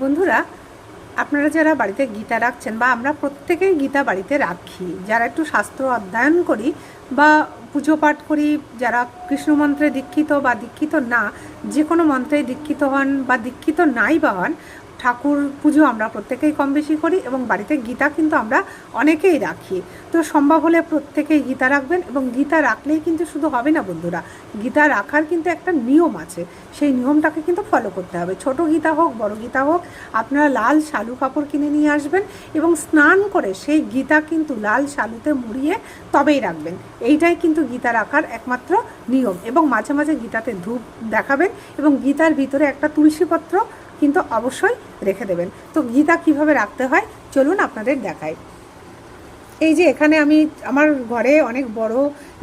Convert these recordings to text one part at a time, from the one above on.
বন্ধুরা, আপনারা যারা বাড়িতে গীতা রাখছেন বা আমরা প্রত্যেকেই গীতা বাড়িতে রাখি, যারা একটু শাস্ত্র অধ্যয়ন করি বা পুজো পাঠ করি, যারা কৃষ্ণ মন্ত্রে দীক্ষিত বা দীক্ষিত না, যে কোনো মন্ত্রে দীক্ষিত হন বা দীক্ষিত নাই বা হন, ঠাকুর পুজো আমরা প্রত্যেকেই কম বেশি করি এবং বাড়িতে গীতা কিন্তু আমরা অনেকেই রাখি। তো সম্ভব হলে প্রত্যেকেই গীতা রাখবেন, এবং গীতা রাখলেই কিন্তু শুধু হবে না বন্ধুরা, গীতা রাখার কিন্তু একটা নিয়ম আছে, সেই নিয়মটাকে কিন্তু ফলো করতে হবে। ছোট গীতা হোক বড় গীতা হোক, আপনারা লাল শালু কাপড় কিনে নিয়ে আসবেন এবং স্নান করে সেই গীতা কিন্তু লাল শালুতে মুড়িয়ে তবেই রাখবেন। এইটাই কিন্তু গীতা রাখার একমাত্র নিয়ম। এবং মাঝে মাঝে গীতাতে ধূপ দেখাবেন এবং গীতার ভিতরে একটা তুলসীপত্র কিন্তু অবশ্যই রেখে দেবেন। তো গীতা কিভাবে রাখতে হয় চলুন আপনাদের দেখাই। এই যে এখানে আমি আমার ঘরে অনেক বড়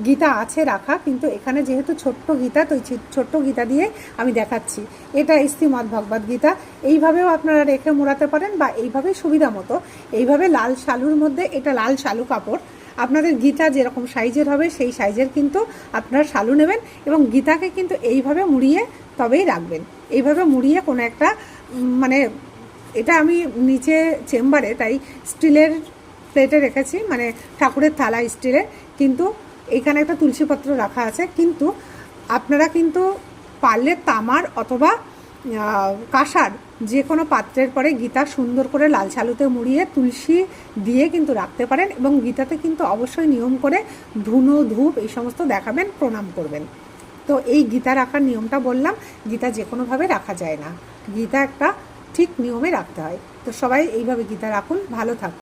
গীতা আছে রাখা, কিন্তু এখানে যেহেতু ছোট্ট গীতা, তো ছোট্ট গীতা দিয়ে আমি দেখাচ্ছি। এটা শ্রীমদ্ ভগবদ গীতা। এইভাবেও আপনারা রেখে মোড়াতে পারেন বা এইভাবে সুবিধা মতো এইভাবে লাল শালুর মধ্যে, এটা লাল শালু কাপড়, আপনাদের গীতা যেরকম সাইজের হবে সেই সাইজের কিন্তু আপনারা শালু নেবেন এবং গীতাকে কিন্তু এইভাবে মুড়িয়ে তবেই রাখবেন। এইভাবে মুড়িয়ে কোনো একটা মানে, এটা আমি নিচে চেম্বারে তাই স্টিলের প্লেটে রেখেছি, মানে ঠাকুরের থালা স্টিলের, কিন্তু এখানে একটা তুলসীপত্র রাখা আছে। কিন্তু আপনারা কিন্তু পারলে তামার অথবা কাঁসার যে কোনো পাত্রের পরে গীতা সুন্দর করে লাল শালুতে মুড়িয়ে তুলসী দিয়ে কিন্তু রাখতে পারেন, এবং গীতাতে কিন্তু অবশ্যই নিয়ম করে ধুনো ধূপ এই সমস্ত দেখাবেন, প্রণাম করবেন। তো এই গীতা রাখার নিয়মটা বললাম, গীতা যে কোনোভাবে রাখা যায় না, গীতা একটা ঠিক নিয়মে রাখতে হয়। তো সবাই এইভাবে গীতা রাখুন, ভালো থাকুন।